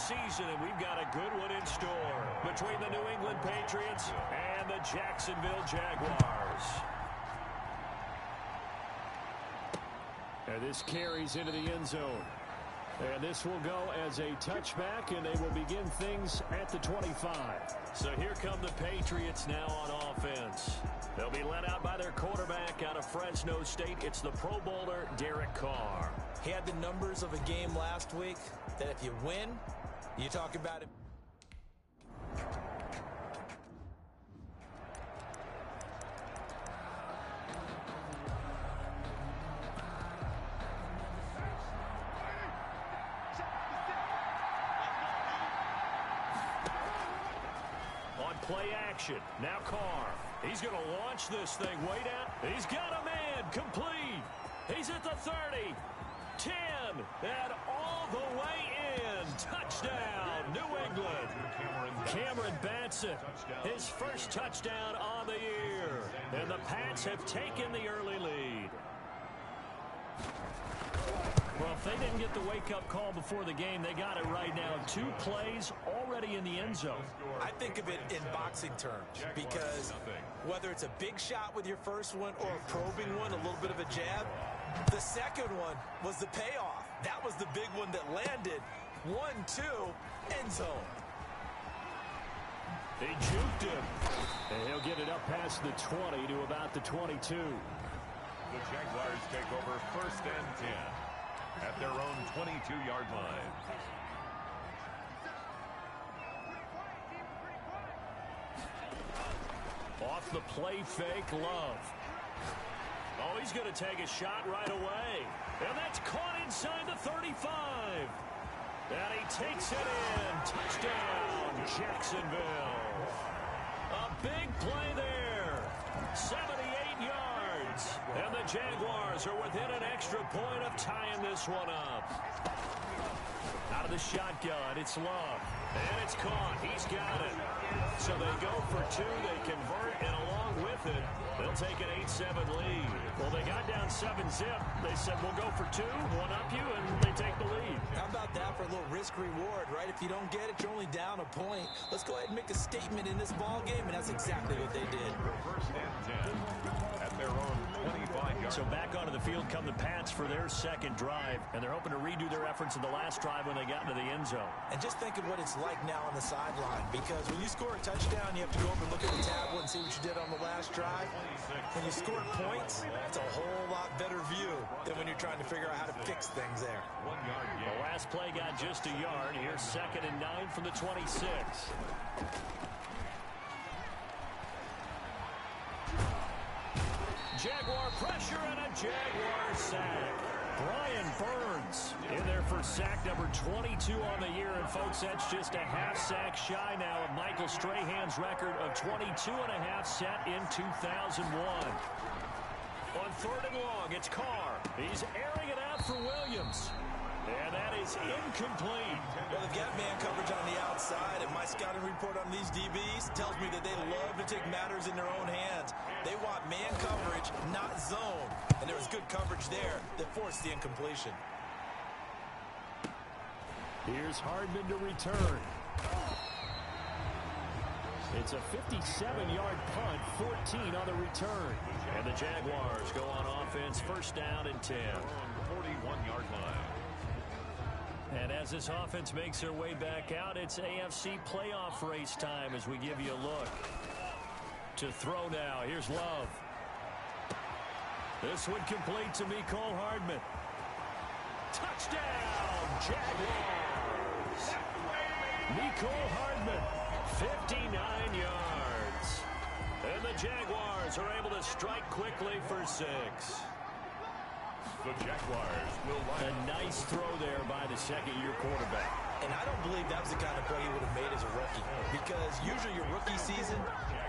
season, and we've got a good one in store between the New England Patriots and the Jacksonville Jaguars. And this carries into the end zone. And this will go as a touchback, and they will begin things at the 25. So here come the Patriots now on offense. They'll be led out by their quarterback out of Fresno State. It's the Pro Bowler, Derek Carr. He had the numbers of a game last week that if you win, you talk about it. Play action. Now Carr. He's going to launch this thing way down. He's got a man complete. He's at the 30. 10. And all the way in. Touchdown, New England. Cameron Batson, his first touchdown on the year. And the Pats have taken the early lead. Well, if they didn't get the wake-up call before the game, they got it right now. 2 plays already in the end zone. I think of it in boxing terms because whether it's a big shot with your first one or a probing one, a little bit of a jab, the second one was the payoff. That was the big one that landed. 1-2, end zone. They juked him. And he'll get it up past the 20 to about the 22. The Jaguars take over 1st and 10 at their own 22-yard line. Off the play fake, Love. Oh, he's going to take a shot right away. And that's caught inside the 35. And he takes it in. Touchdown, Jacksonville. A big play there. 78 yards. And the Jaguars are within an extra point of tying this one up. Out of the shotgun, it's Love. And it's caught. He's got it. So they go for 2. They convert, and along with it, they'll take an 8-7 lead. Well, they got down 7-zip. They said, we'll go for 2, one up you, and they take the lead. How about that for a little risk-reward, right? If you don't get it, you're only down a point. Let's go ahead and make a statement in this ball game, and that's exactly what they did. 1st and 10 at their own 25-yard. So back onto the field come the Pats for their second drive, and they're hoping to redo their efforts in the last drive when they got into the end zone. And just think of what it's like now on the sideline, because when you score a touchdown, you have to go over and look at the tablet and see what you did on the last drive. When you score points, it's a whole lot better view than when you're trying to figure out how to fix things there. 1 yard. The last play got just a yard. Here's 2nd and 9 from the 26. Jaguar pressure and a Jaguar sack. Brian Burns in there for sack number 22 on the year. And, folks, that's just a half sack shy now of Michael Strahan's record of 22 and a half set in 2001. On 3rd and long, it's Carr. He's airing it out for Williams. And that is incomplete. Well, they've got man coverage on the outside, and my scouting report on these DBs tells me that they love to take matters in their own hands. They want man coverage, not zone. And there was good coverage there that forced the incompletion. Here's Hardman to return. It's a 57-yard punt, 14 on the return. And the Jaguars go on offense, 1st down and 10. 41-yard line. And as this offense makes their way back out, it's AFC playoff race time as we give you a look. To throw now, here's Love. This one complete to Mecole Hardman. Touchdown, Jaguars! Mecole Hardman, 59 yards. And the Jaguars are able to strike quickly for 6. The Jaguars will line. A nice throw there by the second-year quarterback. And I don't believe that was the kind of play he would have made as a rookie, because usually your rookie season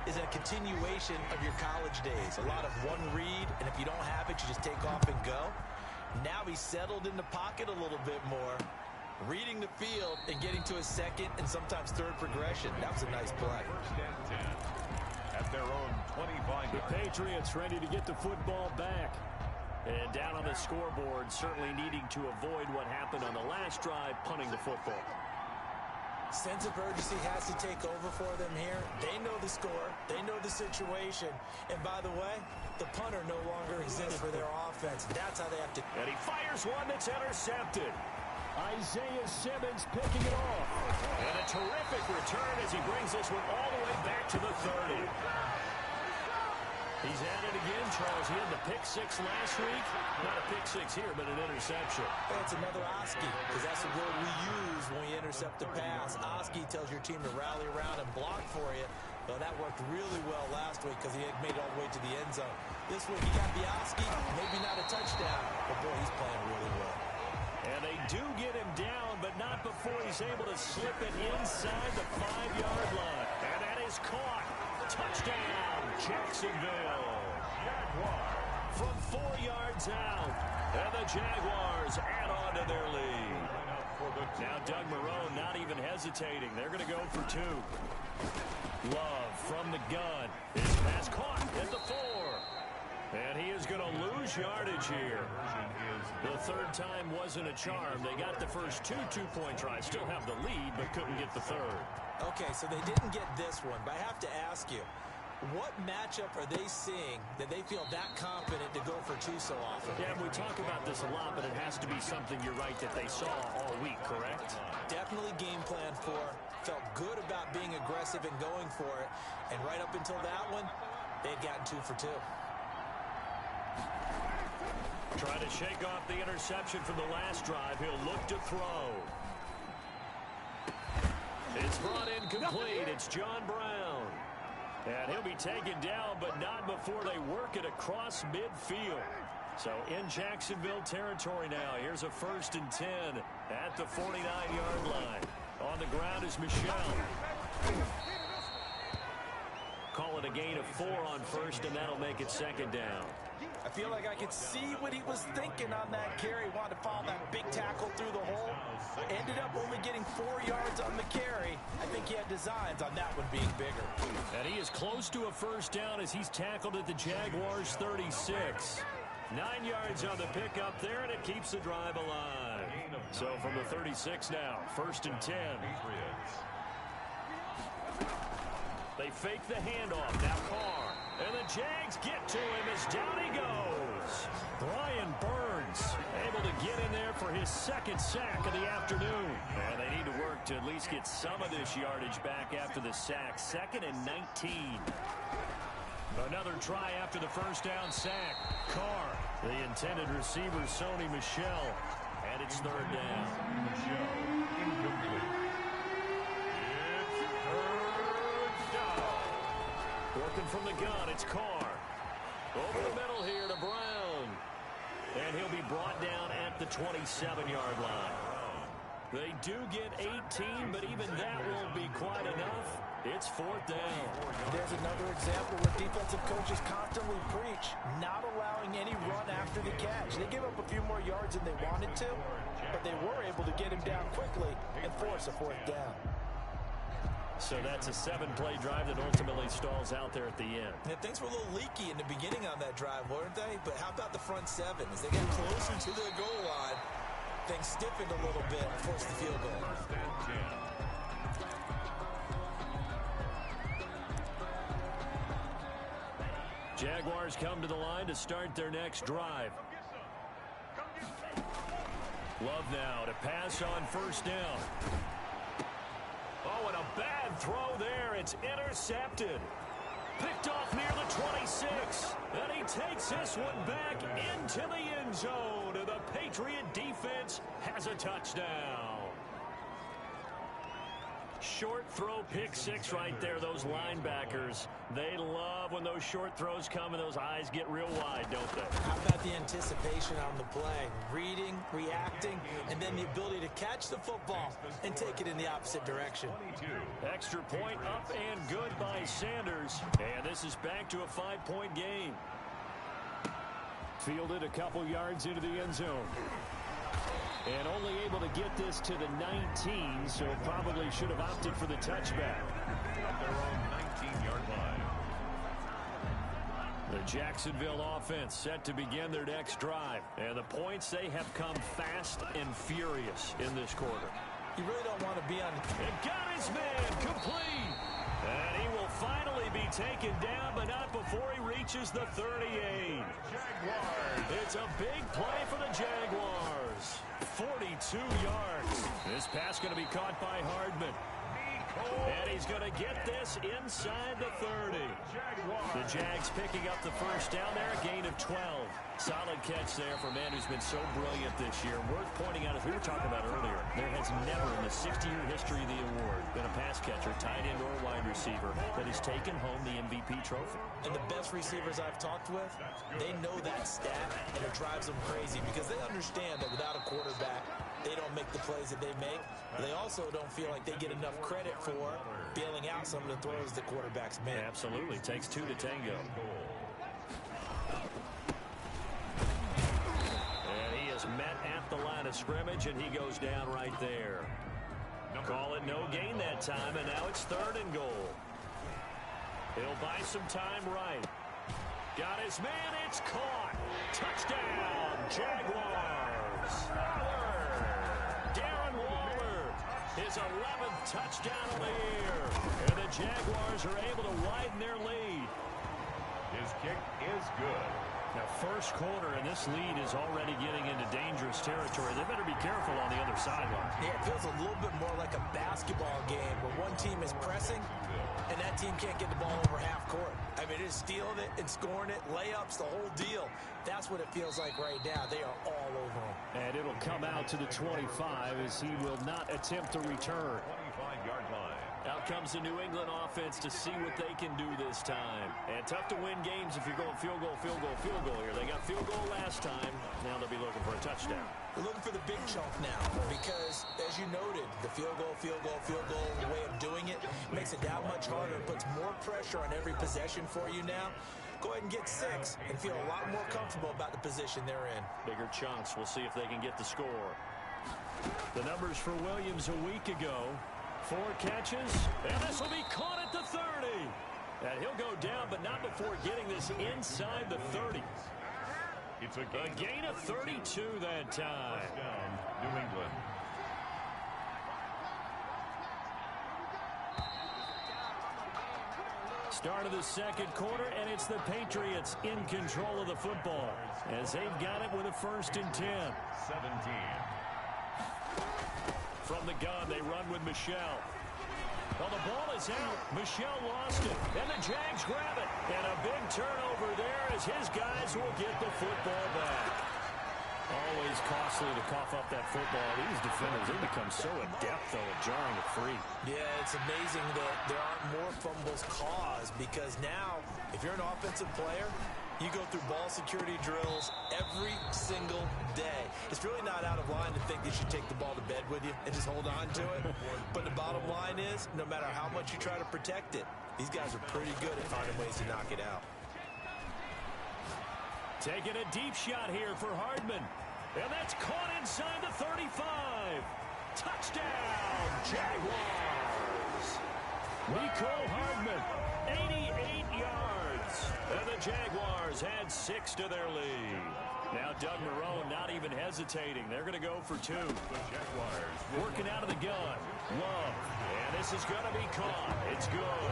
is a continuation of your college days. A lot of one read, and if you don't have it, you just take off and go. Now he's settled in the pocket a little bit more, reading the field and getting to his second and sometimes third progression. That was a nice play. 1st and 10 at their own 25. The Patriots ready to get the football back. And down on the scoreboard, certainly needing to avoid what happened on the last drive, punting the football. Sense of urgency has to take over for them here. They know the score. They know the situation. And by the way, the punter no longer exists for their offense. That's how they have to. And he fires one that's intercepted. Isaiah Simmons picking it off. And a terrific return as he brings this one all the way back to the 30. He's at it again, Charles. He had the pick six last week. Not a pick six here, but an interception. That's another Oski, because that's the word we use when we intercept a pass. Oski tells your team to rally around and block for you. Well, that worked really well last week because he had made it all the way to the end zone. This week he got the Oski, maybe not a touchdown, but boy, he's playing really well. And they do get him down, but not before he's able to slip it inside the 5-yard line. And that is caught. Touchdown, Jacksonville. From 4 yards out. And the Jaguars add on to their lead. Now Doug Marrone not even hesitating. They're going to go for 2. Love from the gun. His pass caught at the 4. And he is going to lose yardage here. The third time wasn't a charm. They got the first 2 two-point tries. Still have the lead, but couldn't get the third. Okay, so they didn't get this one, but I have to ask you, what matchup are they seeing that they feel that confident to go for 2 so often? Yeah, we talk about this a lot, but it has to be something, you're right, that they saw all week, correct? Definitely game plan for. Felt good about being aggressive and going for it. And right up until that one, they had gotten 2 for 2. Trying to shake off the interception from the last drive. He'll look to throw. It's brought in complete. It's John Brown. And he'll be taken down, but not before they work it across midfield. So in Jacksonville territory now. Here's a 1st and 10 at the 49-yard line. On the ground is Michel. Call it a gain of 4 on 1st, and that'll make it 2nd down. I feel like I could see what he was thinking on that carry. Wanted to follow that big tackle through the hole. Ended up only getting 4 yards on the carry. I think he had designs on that one being bigger. And he is close to a 1st down as he's tackled at the Jaguars 36. 9 yards on the pickup there, and it keeps the drive alive. So from the 36 now, 1st and 10. They fake the handoff. Now Carr. And the Jags get to him as down he goes. Brian Burns able to get in there for his 2nd sack of the afternoon. And they need to work to at least get some of this yardage back after the sack. 2nd and 19. Another try after the 1st down sack. Carr, the intended receiver, Sony Michel. And it's 3rd down. Michel, incomplete. Working from the gun, it's Carr. Over the middle here to Brown. And he'll be brought down at the 27-yard line. They do get 18, but even that won't be quite enough. It's 4th down. There's another example where defensive coaches constantly preach, not allowing any run after the catch. They gave up a few more yards than they wanted to, but they were able to get him down quickly and force a 4th down. So that's a 7-play drive that ultimately stalls out there at the end. And things were a little leaky in the beginning on that drive, weren't they? But how about the front 7? As they got closer to their goal line, things stiffened a little bit and forced the field goal. 1st and 10. Jaguars come to the line to start their next drive. Love now to pass on 1st down. Oh, and a bad throw there. It's intercepted. Picked off near the 26. And he takes this one back into the end zone. And the Patriot defense has a touchdown. Short throw, pick 6 right there. Those linebackers, they love when those short throws come and those eyes get real wide, don't they? How about the anticipation on the play? Reading, reacting, and then the ability to catch the football and take it in the opposite direction. 22. Extra point up and good by Sanders. And this is back to a 5-point game. Fielded a couple yards into the end zone. And only able to get this to the 19, so probably should have opted for the touchback. At their own 19-yard line. The Jacksonville offense set to begin their next drive. And the points, they have come fast and furious in this quarter. You really don't want to be on... And got taken down, but not before he reaches the 38. It's a big play for the Jaguars. 42 yards. This pass going to be caught by Hardman. And he's going to get this inside the 30. The Jags picking up the first down there, a gain of 12. Solid catch there for a man who's been so brilliant this year. Worth pointing out, as we were talking about earlier, there has never in the 60-year history of the award been a pass catcher, tight end, or wide receiver that has taken home the MVP trophy. And the best receivers I've talked with, they know that stat, and it drives them crazy because they understand that without a quarterback, they don't make the plays that they make. They also don't feel like they get enough credit for bailing out some of the throws the quarterbacks make. Absolutely. Takes two to tango. And he is met at the line of scrimmage, and he goes down right there. Call it no gain that time, and now it's 3rd and goal. He'll buy some time right. Got his man. It's caught. Touchdown, Jaguars. His 11th touchdown of the year. And the Jaguars are able to widen their lead. His kick is good. Now, first quarter, and this lead is already getting into dangerous territory. They better be careful on the other sideline. Yeah, it feels a little bit more like a basketball game where one team is pressing and that team can't get the ball over half court. I mean, it's stealing it and scoring it, layups, the whole deal. That's what it feels like right now. They are all over them. And it'll come out to the 25 as he will not attempt to return. 25-yard line. Out comes the New England offense to see what they can do this time. And tough to win games if you're going field goal, field goal, field goal here. They got field goal last time. Now they'll be looking for a touchdown. We're looking for the big chunk now because, as you noted, the field goal way of doing it makes it that much harder. It puts more pressure on every possession for you now. Go ahead and get 6 and feel a lot more comfortable about the position they're in. Bigger chunks. We'll see if they can get the score. The numbers for Williams a week ago. 4 catches, and this will be caught at the 30. And he'll go down, but not before getting this inside the 30. It's a gain of 32 that time. Touchdown, New England. Start of the second quarter, and it's the Patriots in control of the football as they've got it with a 1st and 10. 17. From the gun, they run with Michel. Well, the ball is out. Michel lost it, and the Jags grab it. And a big turnover there as his guys will get the football back. Always costly to cough up that football. These defenders, they become so adept, though, at jarring it free. Yeah, it's amazing that there aren't more fumbles caused because now, if you're an offensive player, you go through ball security drills every single day. It's really not out of line to think you should take the ball to bed with you and just hold on to it. But the bottom line is, no matter how much you try to protect it, these guys are pretty good at finding ways to knock it out. Taking a deep shot here for Hardman. And that's caught inside the 35. Touchdown, Jaguars. Nico Hardman, 88 yards. And the Jaguars add 6 to their lead. Now Doug Marrone not even hesitating. They're going to go for 2. The Jaguars working out of the gun. Love. And this is going to be caught. It's good.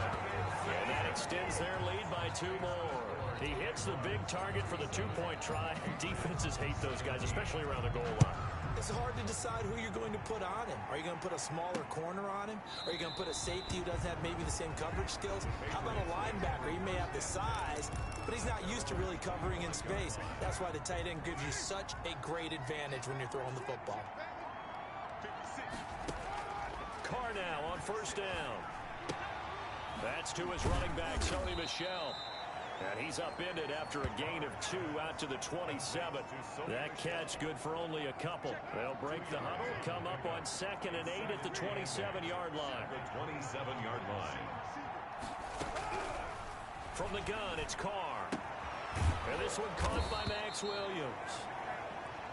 And that extends their lead by 2 more. He hits the big target for the 2-point try. Defenses hate those guys, especially around the goal line. It's hard to decide who you're going to put on him. Are you going to put a smaller corner on him? Are you going to put a safety who doesn't have maybe the same coverage skills? How about a linebacker? He may have the size, but he's not used to really covering in space. That's why the tight end gives you such a great advantage when you're throwing the football. Carr now on 1st down. That's to his running back, Sony Michel. And he's upended after a gain of 2 out to the 27. That catch good for only a couple. They'll break the huddle, come up on 2nd and 8 at the 27-yard line. The 27-yard line. From the gun, it's Carr. And this one caught by Max Williams.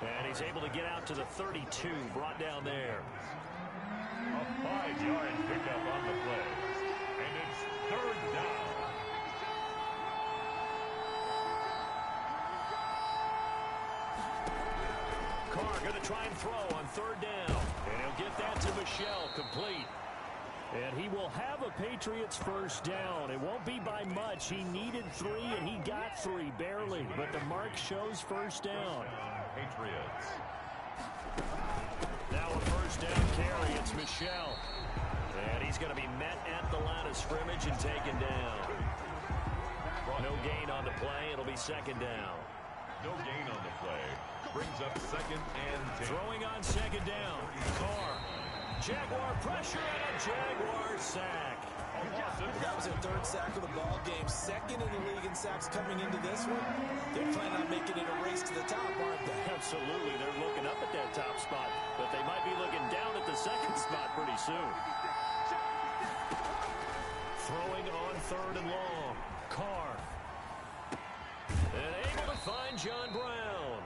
And he's able to get out to the 32, brought down there. A 5-yard pickup on the play. And it's 3rd down. Carr going to try and throw on 3rd down. And he'll get that to Michel, complete. And he will have a Patriots first down. It won't be by much. He needed 3, and he got 3, barely. But the mark shows first down. Patriots. Now a first down carry. It's Michel. And he's going to be met at the line of scrimmage and taken down. No gain on the play. It'll be second down. No gain on the play. Brings up 2nd and 10. Throwing on second down. Carr. Jaguar pressure and a Jaguar sack. That was their 3rd sack of the ball game. 2nd in the league in sacks coming into this one. They're planning on making it a race to the top, aren't they? Absolutely. They're looking up at that top spot, but they might be looking down at the 2nd spot pretty soon. Throwing on 3rd and long. Carr. And able to find John Brown.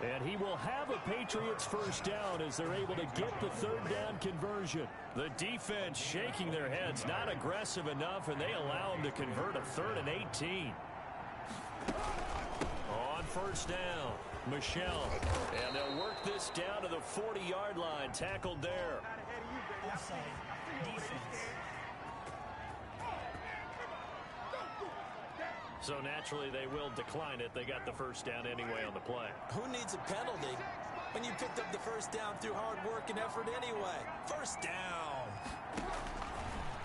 And he will have a Patriots first down as they're able to get the 3rd down conversion. The defense shaking their heads, not aggressive enough, and they allow him to convert a 3rd and 18. On first down, Michel. And they'll work this down to the 40-yard line, tackled there. So naturally, they will decline it. They got the first down anyway on the play. Who needs a penalty when you picked up the first down through hard work and effort anyway? First down.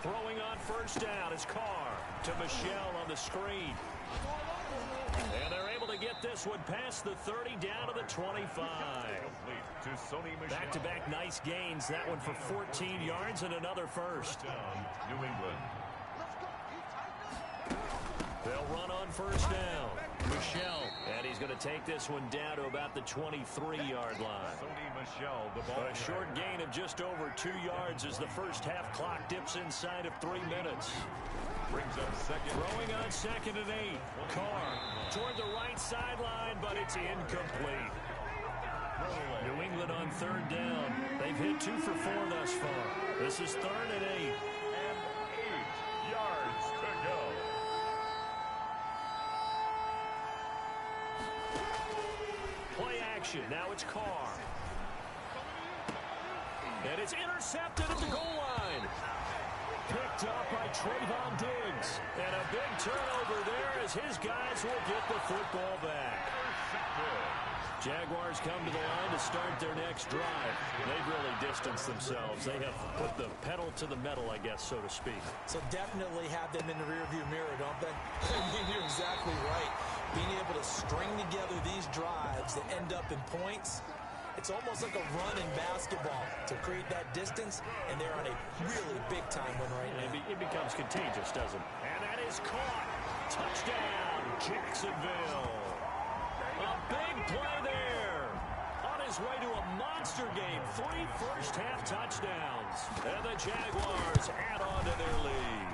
Throwing on first down is Carr to Michel on the screen. And they're able to get this one past the 30 down to the 25. Back-to-back nice gains. That one for 14 yards and another first. New England. They'll run on first down. Michel, and he's going to take this one down to about the 23-yard line. A short gain of just over 2 yards as the first half clock dips inside of 3 minutes. Brings up 2nd. Throwing on 2nd and 8. Carr toward the right sideline, but it's incomplete. New England on 3rd down. They've hit 2 for 4 thus far. This is 3rd and 8. And 8 yards to go. Play action. Now it's Carr. And it's intercepted at the goal line. Picked up by Trayvon Diggs. And a big turnover there as his guys will get the football back. Jaguars come to the line to start their next drive. They've really distanced themselves. They have put the pedal to the metal, I guess, so to speak. So definitely have them in the rearview mirror, don't they? I mean, you're exactly right. Being able to string together these drives that end up in points, it's almost like a run in basketball to create that distance, and they're on a really big-time one right now. It becomes contagious, doesn't it? And that is caught. Touchdown, Jacksonville. A big play there. On his way to a monster game. 3 first-half touchdowns. And the Jaguars add on to their lead.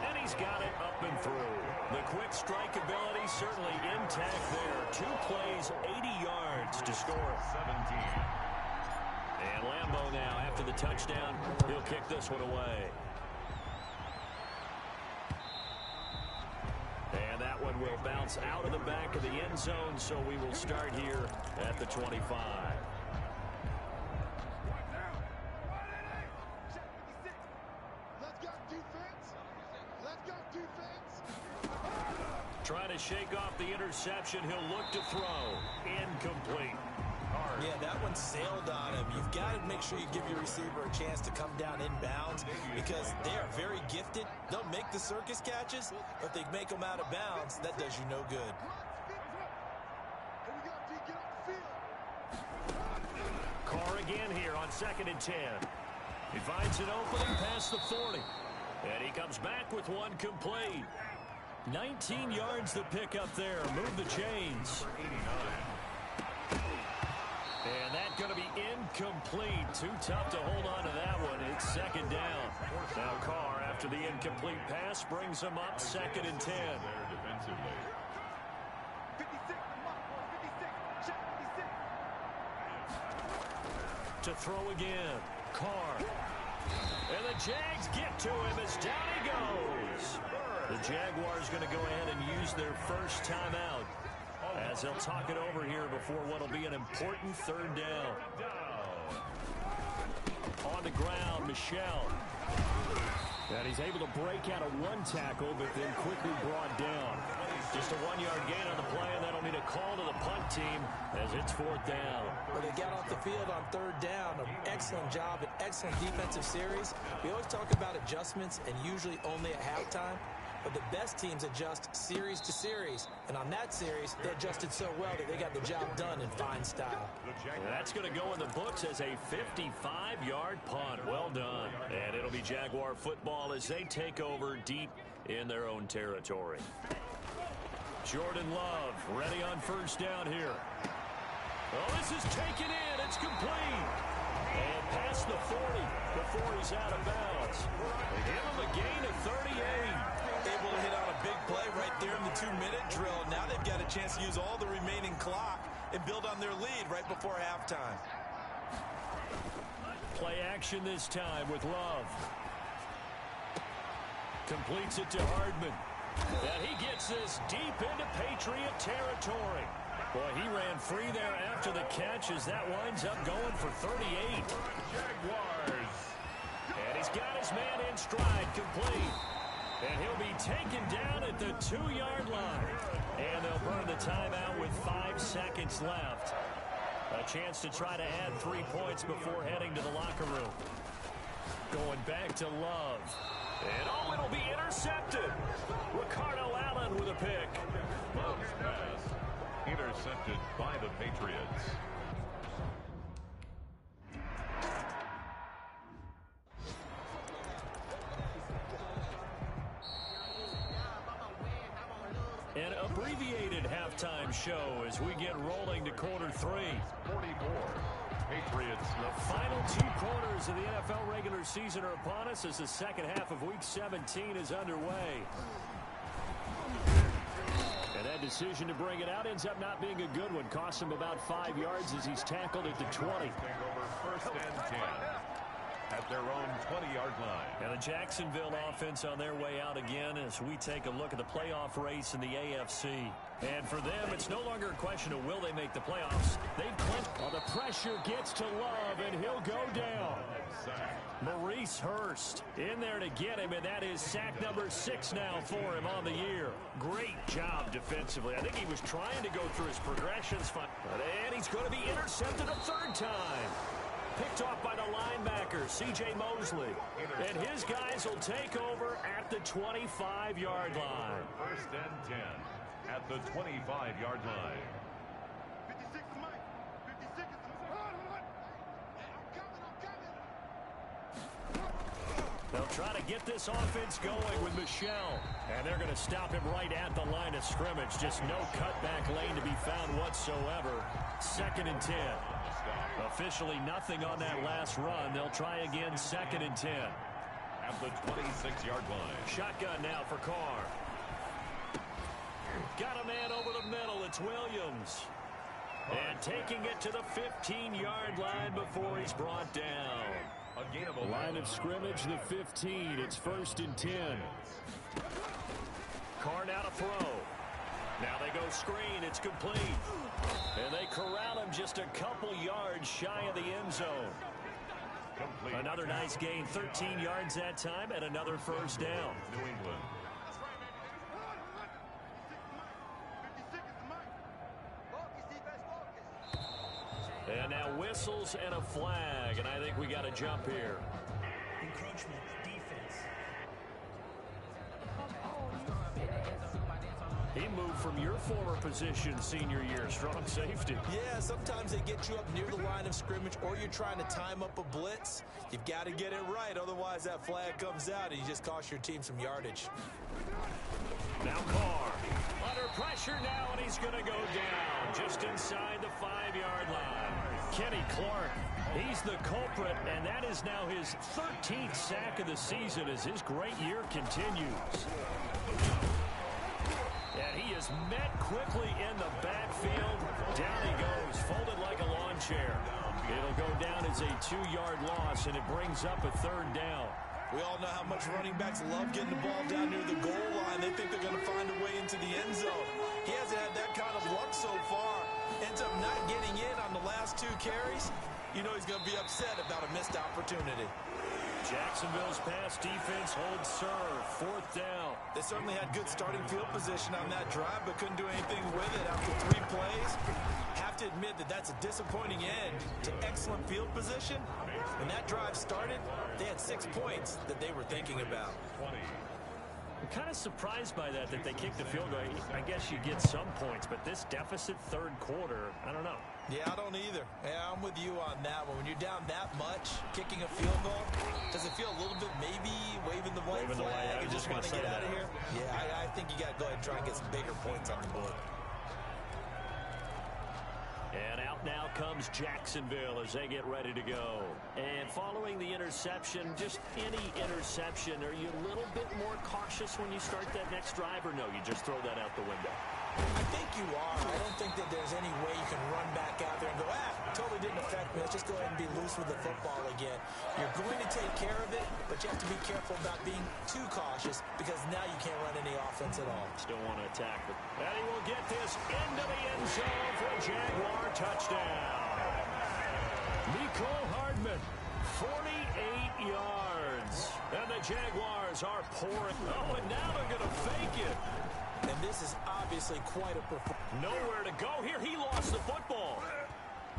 And he's got it up and through. The quick strike ability certainly intact there. 2 plays, 80 yards to score. 17. And Lambeau now, after the touchdown, he'll kick this one away. And that one will bounce out of the back of the end zone, so we will start here at the 25. Trying to shake off the interception. He'll look to throw. Incomplete. Yeah, that one sailed on him. You've got to make sure you give your receiver a chance to come down inbounds because they are very gifted. They'll make the circus catches, but if they make them out of bounds, that does you no good. Carr again here on 2nd and 10. He finds an opening past the 40. And he comes back with one complete. 19 yards to pick up there. Move the chains. And that's going to be incomplete. Too tough to hold on to that one. It's 2nd down. Now Carr, after the incomplete pass, brings him up 2nd and 10. To throw again. Carr. And the Jags get to him as down he goes. The Jaguars going to go ahead and use their first timeout as they'll talk it over here before what will be an important 3rd down. On the ground, Michel. And he's able to break out of one tackle, but then quickly brought down. Just a 1-yard gain on the play, and that'll mean a call to the punt team as it's 4th down. Well, they got off the field on 3rd down. An excellent job, an excellent defensive series. We always talk about adjustments, and usually only at halftime. But the best teams adjust series to series. And on that series, they adjusted so well that they got the job done in fine style. And that's going to go in the books as a 55-yard punt. Well done. And it'll be Jaguar football as they take over deep in their own territory. Jordan Love ready on 1st down here. Oh, this is taken in. It's complete. And past the 40 before he's out of bounds. They give him a gain of 38. Able to hit on a big play right there in the 2-minute drill. Now they've got a chance to use all the remaining clock and build on their lead right before halftime. Play action this time with Love. Completes it to Hardman. And he gets this deep into Patriot territory. Boy, he ran free there after the catch as that winds up going for 38. Jaguars. And he's got his man in stride, complete. And he'll be taken down at the 2-yard line. And they'll burn the timeout with 5 seconds left. A chance to try to add 3 points before heading to the locker room. Going back to Love. And oh, it'll be intercepted. Ricardo Allen with a pick. Love's pass intercepted by the Patriots. An abbreviated halftime show as we get rolling to quarter 3. 44. Patriots. The final 2 quarters of the NFL regular season are upon us as the second half of Week 17 is underway. And that decision to bring it out ends up not being a good one. Costs him about 5 yards as he's tackled at the 20. Take over 1st and 10 at their own 20-yard line. And the Jacksonville offense on their way out again as we take a look at the playoff race in the AFC. And for them, it's no longer a question of will they make the playoffs. They've clinched. Well, the pressure gets to Love, and he'll go down. Maurice Hurst in there to get him, and that is sack number 6 now for him on the year. Great job defensively. I think he was trying to go through his progressions. And he's going to be intercepted a 3rd time. Picked off by the linebacker, C.J. Mosley. And his guys will take over at the 25-yard line. 1st and 10 at the 25-yard line. They'll try to get this offense going with Michelle. And they're going to stop him right at the line of scrimmage. Just no cutback lane to be found whatsoever. 2nd and 10. Officially nothing on that last run. They'll try again 2nd and 10. At the 26-yard line. Shotgun now for Carr. Got a man over the middle. It's Williams. And taking it to the 15-yard line before he's brought down. A gain of 11. Line of scrimmage, the 15. It's 1st and 10. Carr now to throw. Now they go screen. It's complete. And they corral him just a couple yards shy of the end zone. Complete. Another nice gain, 13 yards that time, and another 1st down. New England. And now whistles and a flag, and I think we got a jump here. Encroachment, defense. He moved from your former position senior year, strong safety. Yeah, sometimes they get you up near the line of scrimmage or you're trying to time up a blitz. You've got to get it right, otherwise that flag comes out and you just cost your team some yardage. Now Carr under pressure now, and he's going to go down just inside the 5-yard line. Kenny Clark, he's the culprit, and that is now his 13th sack of the season as his great year continues. And he is met quickly in the backfield. Down he goes, folded like a lawn chair. It'll go down as a 2-yard loss, and it brings up a 3rd down. We all know how much running backs love getting the ball down near the goal line. They think they're going to find a way into the end zone. He hasn't had that kind of luck so far. Ends up not getting in on the last 2 carries. You know he's going to be upset about a missed opportunity. Jacksonville's pass defense holds serve. 4th down. They certainly had good starting field position on that drive, but couldn't do anything with it after 3 plays. Have to admit that that's a disappointing end to excellent field position. When that drive started, they had 6 points that they were thinking about. I'm kind of surprised by that they kicked the field goal. I guess you get some points, but this deficit 3rd quarter, I don't know. Yeah, I don't either. Yeah, I'm with you on that one. When you're down that much, kicking a field goal, does it feel a little bit maybe waving the white flag and just want to get out of here? Yeah, I think you got to go ahead and try and get some bigger points on the board. And out now comes Jacksonville as they get ready to go. And following the interception, just any interception, are you a little bit more cautious when you start that next drive, or no, you just throw that out the window? I think you are. I don't think that there's any way you can run back out there and go, totally didn't affect me. Let's just go ahead and be loose with the football again. You're going to take care of it, but you have to be careful about being too cautious because now you can't run any offense at all. Still want to attack, but and he will get this into the end zone for a Jaguar touchdown. Nicole Hardman, 48 yards. And the Jaguars are pouring. Oh, and now they're going to fake it. And this is obviously quite a performance. Nowhere to go here. He lost the football.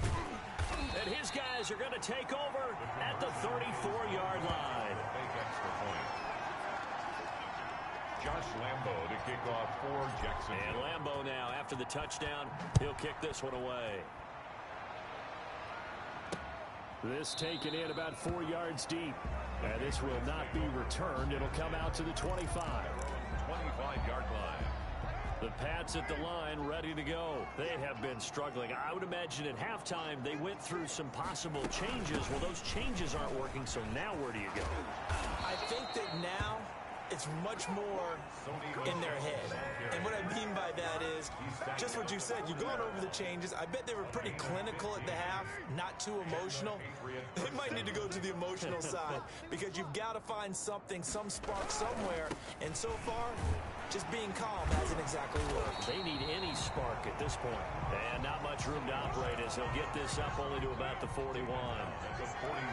And his guys are going to take over at the 34-yard line. Josh Lambo to kick off for Jacksonville. And Lambo now, after the touchdown, he'll kick this one away. This taken in about 4 yards deep. And this will not be returned. It'll come out to the 25. 25-yard line. The Pats at the line ready to go. They have been struggling. I would imagine at halftime they went through some possible changes. Well, those changes aren't working, so now where do you go? I think that now it's much more in their head. And what I mean by that is just what you said. You've gone over the changes. I bet they were pretty clinical at the half, not too emotional. They might need to go to the emotional side because you've got to find something, some spark somewhere. And so far, just being calm hasn't exactly worked. They need any spark at this point. And not much room to operate as he'll get this up only to about the 41.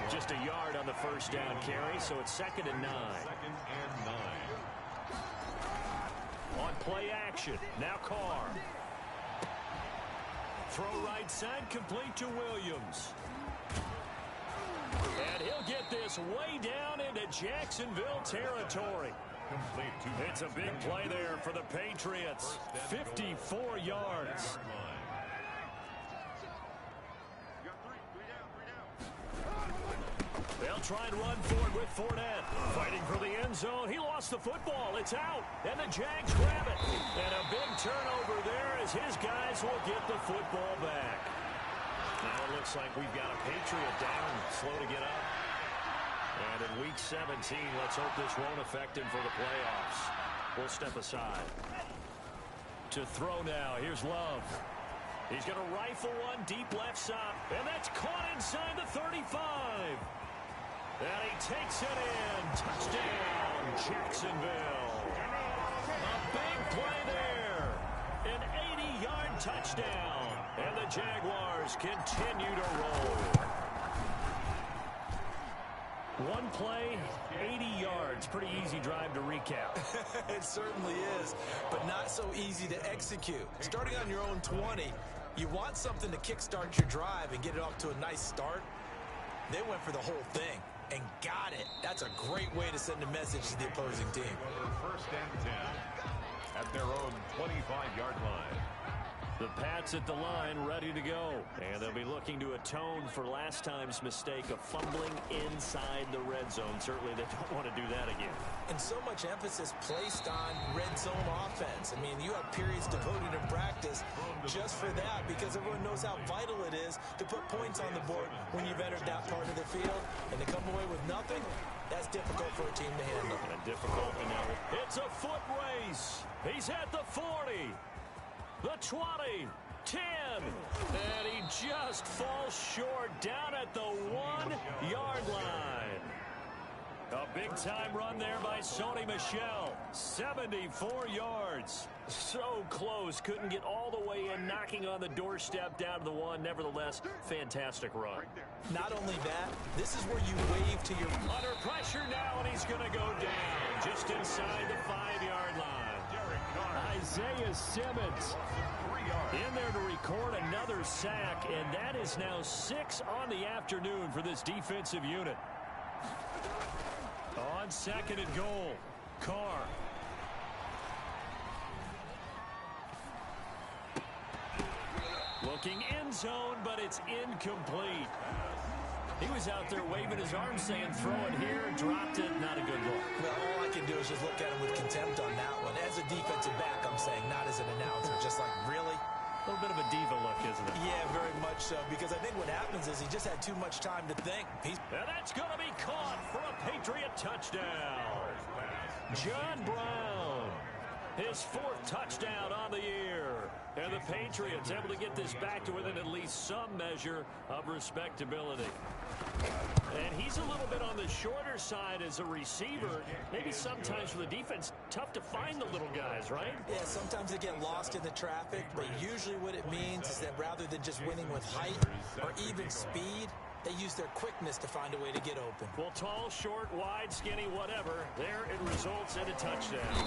Just a yard on the first down carry, so it's 2nd and 9. 2nd and 9. On play action, now Carr. Throw right side, complete to Williams. And he'll get this way down into Jacksonville territory. It's a big play there for the Patriots. 54 yards. They'll try and run forward with Fournette. Fighting for the end zone. He lost the football. It's out. And the Jags grab it. And a big turnover there as his guys will get the football back. Now it looks like we've got a Patriot down, slow to get up. And in Week 17, let's hope this won't affect him for the playoffs. We'll step aside. To throw now, here's Love. He's going to rifle one deep left side. And that's caught inside the 35. And he takes it in. Touchdown, Jacksonville. A big play there. An 80-yard touchdown. And the Jaguars continue to roll. One play, 80 yards. Pretty easy drive to recap. It certainly is, but not so easy to execute. Starting on your own 20, you want something to kickstart your drive and get it off to a nice start. They went for the whole thing and got it. That's a great way to send a message to the opposing team. 1st and 10 at their own 25-yard line. The Pats at the line ready to go. And they'll be looking to atone for last time's mistake of fumbling inside the red zone. Certainly they don't want to do that again. And so much emphasis placed on red zone offense. I mean, you have periods devoted in practice just for that because everyone knows how vital it is to put points on the board when you've entered that part of the field. And to come away with nothing, that's difficult for a team to handle. And difficult to know. It's a foot race. He's at the 40. The 20, 10, and he just falls short down at the 1-yard line. A big-time run there by Sony Michel. 74 yards. So close. Couldn't get all the way in, knocking on the doorstep down to the one. Nevertheless, fantastic run. Not only that, this is where you wave to your... Under pressure now, and he's going to go down just inside the 5-yard line. Isaiah Simmons in there to record another sack, and that is now 6 on the afternoon for this defensive unit. On second and goal, Carr. Looking end zone, but it's incomplete. He was out there waving his arms saying, throw it here, dropped it, not a good look. Well, all I can do is just look at him with contempt on that one. As a defensive back, I'm saying, not as an announcer. Just like, really? A little bit of a diva look, isn't it? Yeah, very much so, because I think what happens is he just had too much time to think. And that's going to be caught for a Patriot touchdown. John Brown, his 4th touchdown on the year. And the Patriots able to get this back to within at least some measure of respectability. And he's a little bit on the shorter side as a receiver. Maybe sometimes for the defense, tough to find the little guys, right? Yeah, sometimes they get lost in the traffic, but usually what it means is that rather than just winning with height or even speed, they use their quickness to find a way to get open. Well, tall, short, wide, skinny, whatever, there it results in a touchdown.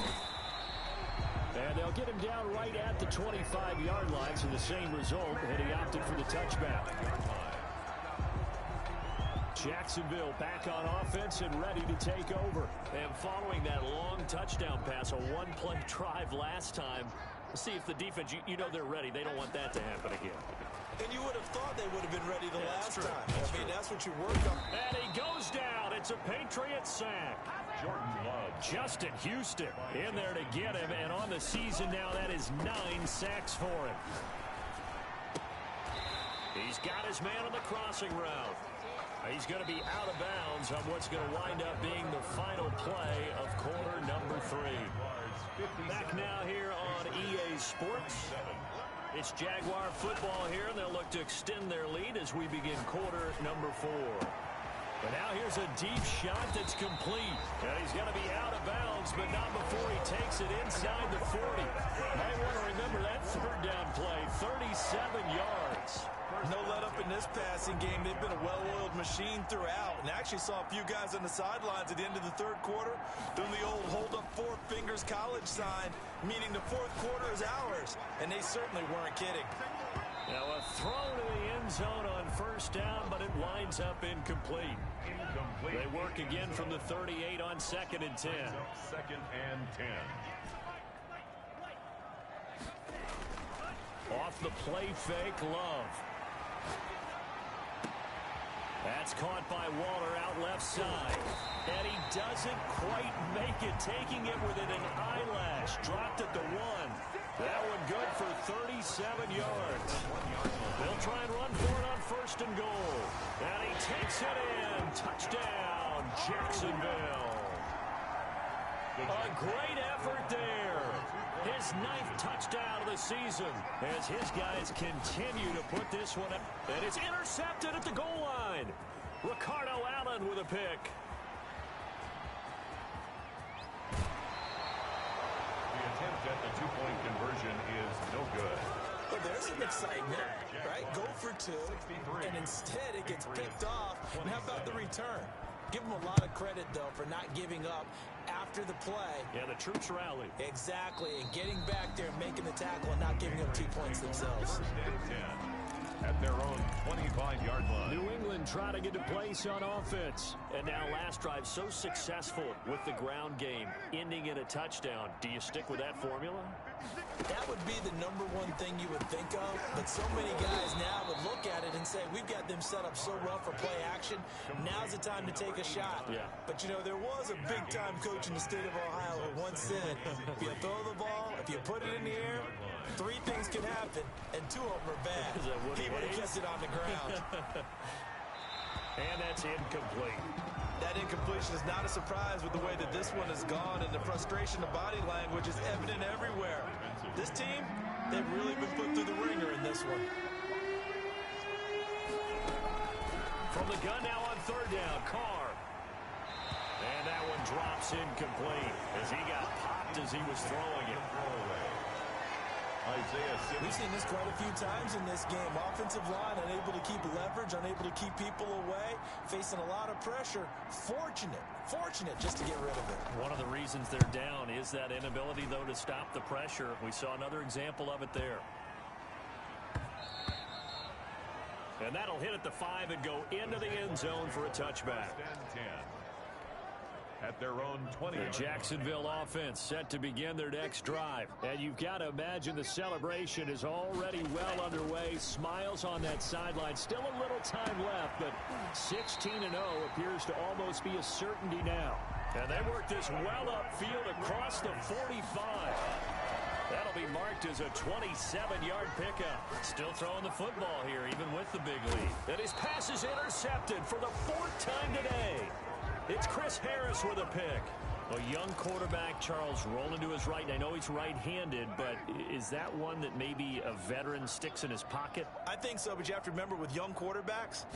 And they'll get him down right at the 25-yard line, so the same result, and he opted for the touchback. Jacksonville back on offense and ready to take over. And following that long touchdown pass, a one-play drive last time, see if the defense, you know they're ready. They don't want that to happen again. And you would have thought they would have been ready the last time. I mean, that's what you worked on. And he goes down. It's a Patriot sack. Justin Houston in there to get him, and on the season now, that is 9 sacks for him. He's got his man on the crossing route. He's going to be out of bounds on what's going to wind up being the final play of quarter number 3. Back now here on EA Sports. It's Jaguar football here, and they'll look to extend their lead as we begin quarter number 4. But now here's a deep shot that's complete. And he's going to be out of bounds, but not before he takes it inside the 40. Might want to remember that 3rd down play, 37 yards. No let up in this passing game. They've been a well-oiled machine throughout. And actually saw a few guys on the sidelines at the end of the 3rd quarter doing the old hold up 4 fingers college sign, meaning the 4th quarter is ours. And they certainly weren't kidding. Now a throw to the end zone on 1st down, but it winds up incomplete. They work again from the 38 on 2nd and 10. 2nd and 10. Off the play fake, Love. That's caught by Waller out left side. And he doesn't quite make it, taking it within an eyelash. Dropped at the 1. That one good for 37 yards. They'll try and run for it on 1st and goal. And he takes it in. Touchdown, Jacksonville. A great effort there. His 9th touchdown of the season as his guys continue to put this one up. And it's intercepted at the goal line. Ricardo Allen with a pick. The attempt at the 2-point conversion is no good. Well, there's some excitement, right? Go for 2, and instead it gets picked off. And how about the return? Give them a lot of credit, though, for not giving up after the play. Yeah, the troops rallied. Exactly, and getting back there, making the tackle, and not giving up 2 points themselves. 1st and 10 at their own 25-yard line. New England trying to get to place on offense. And now last drive so successful with the ground game, ending in a touchdown. Do you stick with that formula? That would be the #1 thing you would think of, but so many guys now would look at it and say, we've got them set up so well for play action, now's the time to take a shot. Yeah. But, you know, there was a big-time coach in the state of Ohio who once said, if you throw the ball, if you put it in the air, 3 things can happen, and 2 of them are bad. He would have kept it on the ground. And that's incomplete. That incompletion is not a surprise with the way that this one has gone, and the frustration of body language is evident everywhere. This team, they've really been put through the ringer in this one. From the gun now on 3rd down, Carr. And drops incomplete as he got popped as he was throwing it. We've seen this quite a few times in this game. Offensive line unable to keep leverage, unable to keep people away, facing a lot of pressure. Fortunate just to get rid of it. One of the reasons they're down is that inability, though, to stop the pressure. We saw another example of it there. And that'll hit at the 5 and go into the end zone for a touchback. At their own 20. The Jacksonville offense set to begin their next drive. And you've got to imagine the celebration is already well underway. Smiles on that sideline. Still a little time left, but 16-0 appears to almost be a certainty now. And they work this well upfield across the 45. That'll be marked as a 27-yard pickup. Still throwing the football here, even with the big lead. And his pass is intercepted for the 4th time today. It's Chris Harris with a pick. A young quarterback, Charles, rolling to his right. And I know he's right-handed, but is that one that maybe a veteran sticks in his pocket? I think so, but you have to remember with young quarterbacks,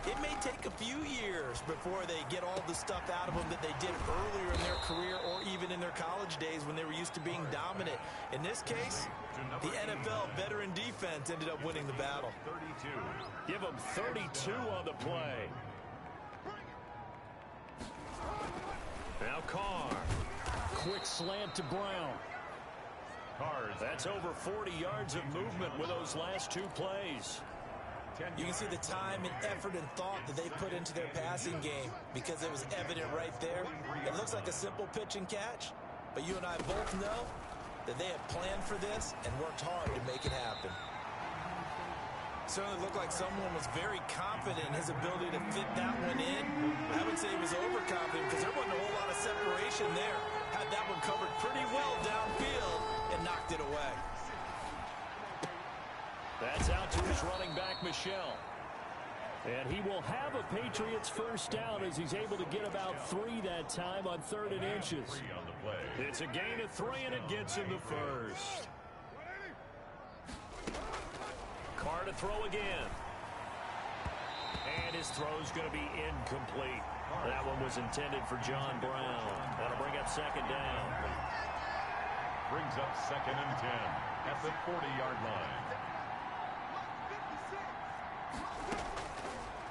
it may take a few years before they get all the stuff out of them that they did earlier in their career or even in their college days when they were used to being dominant. In this case, the NFL veteran defense ended up winning the battle. 32. Give them 32 on the play. Now Carr. Quick slant to Brown. That's over 40 yards of movement with those last 2 plays. You can see the time and effort and thought that they put into their passing game because it was evident right there. It looks like a simple pitch and catch, but you and I both know that they had planned for this and worked hard to make it happen. Certainly looked like someone was very confident in his ability to fit that one in. I would say he was overconfident because there wasn't a whole lot of separation there. Had that one covered pretty well downfield and knocked it away. That's out to his running back, Michel. And he will have a Patriots first down as he's able to get about 3 that time on 3rd and inches. It's a gain of 3, and it gets him the first. Carr to throw again. And his throw's going to be incomplete. That one was intended for John Brown. That'll bring up 2nd down. Brings up 2nd and 10 at the 40-yard line.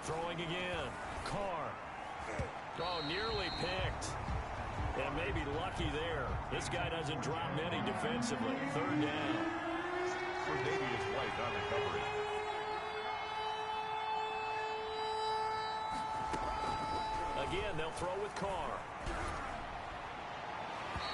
Throwing again. Carr. Oh, nearly picked. And maybe lucky there. This guy doesn't drop many defensively. 3rd down. For Davius White on the coverage. Again, they'll throw with Carr.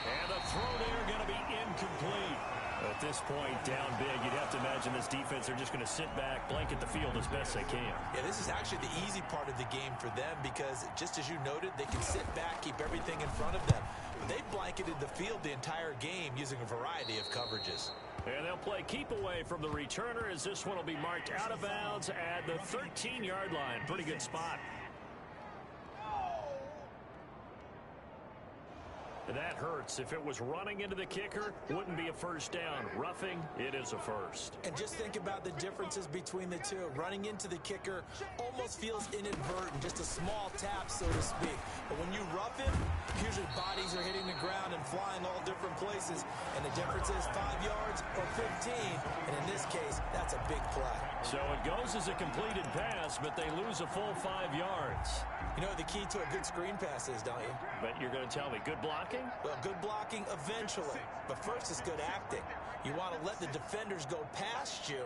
And the throw there going to be incomplete. At this point, down big, you'd have to imagine this defense, they're just going to sit back, blanket the field as best they can. Yeah, this is actually the easy part of the game for them because, just as you noted, they can sit back, keep everything in front of them. But they blanketed the field the entire game using a variety of coverages. And they'll play keep away from the returner as this one will be marked out of bounds at the 13-yard line. Pretty good spot. That hurts. If it was running into the kicker, wouldn't be a first down. Roughing, it is a first. And just think about the differences between the two. Running into the kicker almost feels inadvertent, just a small tap, so to speak. But when you rough him, usually bodies are hitting the ground and flying all different places. And the difference is 5 yards or 15. And in this case, that's a big play. So it goes as a completed pass, but they lose a full 5 yards. You know what the key to a good screen pass is, don't you? But you're going to tell me, good blocking? Well, good blocking eventually. But first, it's good acting. You want to let the defenders go past you,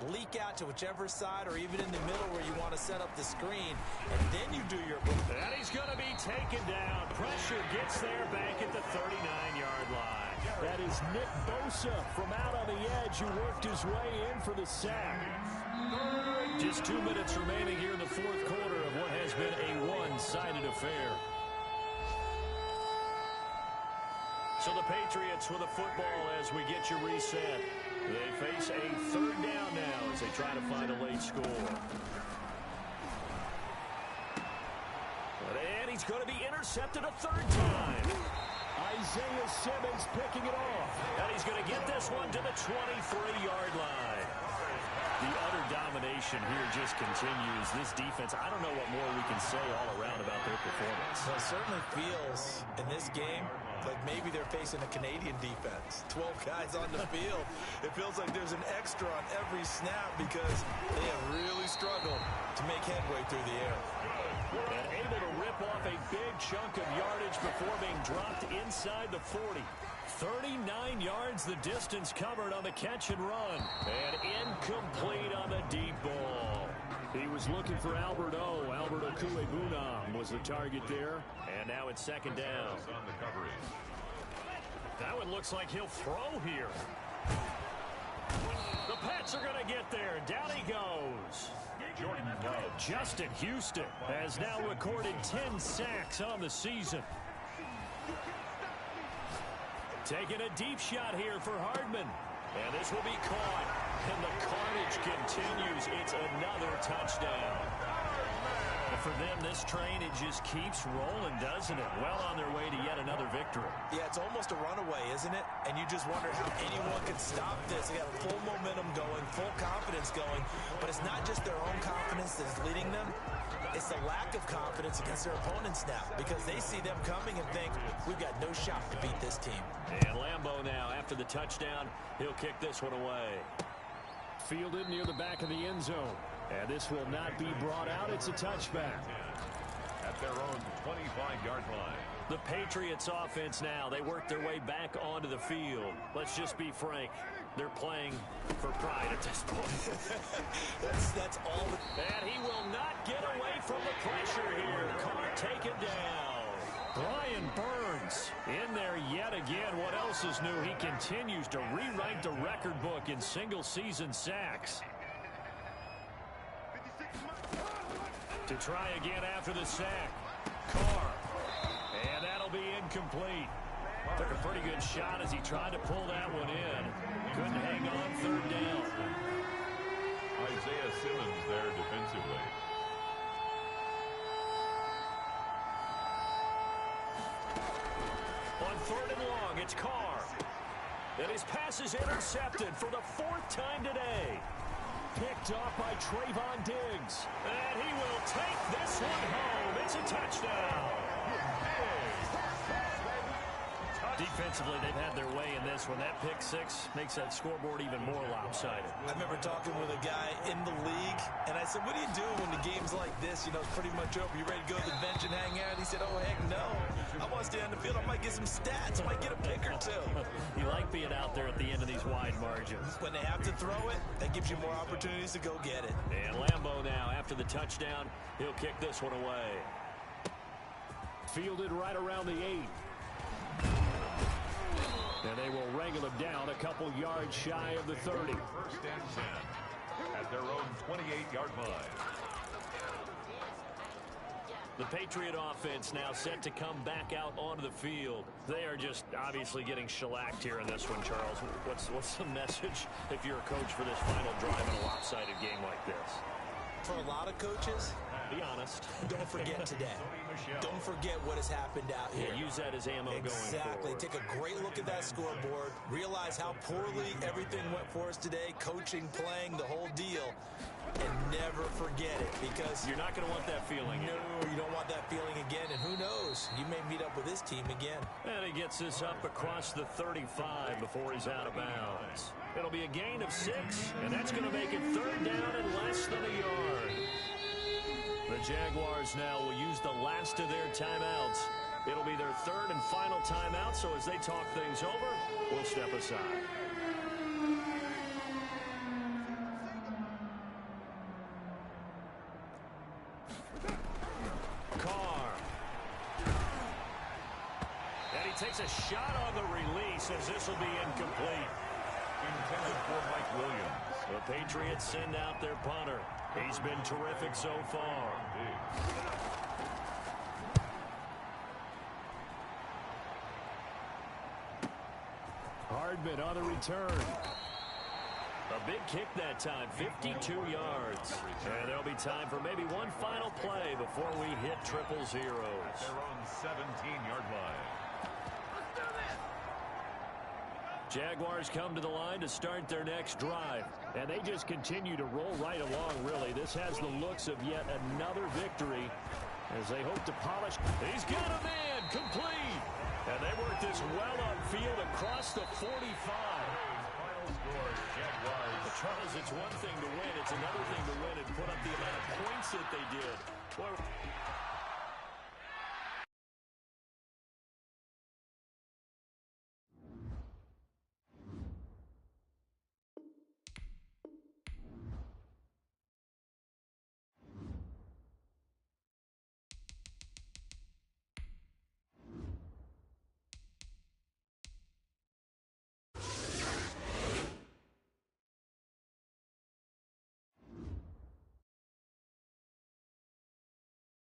leak out to whichever side or even in the middle where you want to set up the screen, and then you do your block. And he's going to be taken down. Pressure gets there back at the 39-yard line. That is Nick Bosa from out on the edge who worked his way in for the sack. Just 2 minutes remaining here in the 4th quarter of what has been a one-sided affair. So the Patriots with a football as we get you reset. They face a 3rd down now as they try to find a late score. And he's going to be intercepted a 3rd time. Isaiah Simmons picking it off. And he's going to get this one to the 23-yard line. The utter domination here just continues. This defense, I don't know what more we can say all around about their performance. Well, it certainly feels in this game like maybe they're facing a Canadian defense. 12 guys on the field. It feels like there's an extra on every snap because they have really struggled to make headway through the air. And able to rip off a big chunk of yardage before being dropped inside the 40. 39 yards the distance covered on the catch and run. And incomplete on the deep ball. He was looking for Albert O. Albert Okuebunam was the target there. And now it's second down. On the coverage. That one looks like he'll throw here. The Pats are going to get there. Down he goes. Jordan Love. Justin Houston has now recorded 10 sacks on the season. Taking a deep shot here for Hardman. And this will be caught. And the carnage continues. It's another touchdown. And for them, this train, it just keeps rolling, doesn't it? Well on their way to yet another victory. Yeah, it's almost a runaway, isn't it? And you just wonder how anyone can stop this. They got full momentum going, full confidence going. But it's not just their own confidence that's leading them. It's the lack of confidence against their opponents now because they see them coming and think, we've got no shot to beat this team. And Lambeau now, after the touchdown, he'll kick this one away. Fielded near the back of the end zone. And this will not be brought out. It's a touchback. At their own 25-yard line. The Patriots offense now, they work their way back onto the field. Let's just be frank. They're playing for pride at this point. that's all. And he will not get away from the pressure here. Caught taken down. Brian Burns in there yet again. What else is new? He continues to rewrite the record book in single-season sacks. To try again after the sack. Carr. And that'll be incomplete. Took a pretty good shot as he tried to pull that one in. Couldn't hang on third down. Isaiah Simmons there defensively. On third and long, it's Carr. And his pass is intercepted for the fourth time today. Picked off by Trayvon Diggs. And he will take this one home. It's a touchdown. Defensively, they've had their way in this one. That pick six makes that scoreboard even more lopsided. I remember talking with a guy in the league, and I said, what do you do when the game's like this? You know, it's pretty much over. You ready to go to the bench and hang out? He said, oh, heck no. I want to stay on the field. I might get some stats. I might get a pick or two. You like being out there at the end of these wide margins. When they have to throw it, that gives you more opportunities to go get it. And Lambeau now, after the touchdown, he'll kick this one away. Fielded right around the 8. And they will wrangle him down a couple yards shy of the 30. First and 10 at their own 28-yard line. The Patriot offense now set to come back out onto the field. They are just obviously getting shellacked here in this one, Charles. What's the message if you're a coach for this final drive in a lopsided game like this? For a lot of coaches, be honest. Don't forget today. Don't forget what has happened out here. Yeah, use that as ammo going forward. Exactly. Take a great look at that scoreboard. Realize how poorly everything went for us today. Coaching, playing, the whole deal. And never forget it because you're not going to want that feeling. No, you don't want that feeling again. And who knows? You may meet up with this team again. And he gets this up across the 35 before he's out of bounds. It'll be a gain of 6, and that's going to make it third down and less than a yard. The Jaguars now will use the last of their timeouts. It'll be their third and final timeout, so as they talk things over, we'll step aside. Carr. And he takes a shot on the release as this will be incomplete. Intended for Mike Williams. The Patriots send out their punter. He's been terrific so far. Hardman on the return. A big kick that time, 52 yards. And there'll be time for maybe one final play before we hit triple zeros. At their own 17-yard line. Jaguars come to the line to start their next drive. And they just continue to roll right along, really. This has the looks of yet another victory as they hope to polish. He's got a man, complete. And they work this well upfield across the 45. Final score, Jaguars. But Charles, it's one thing to win. It's another thing to win and put up the amount of points that they did. Boy,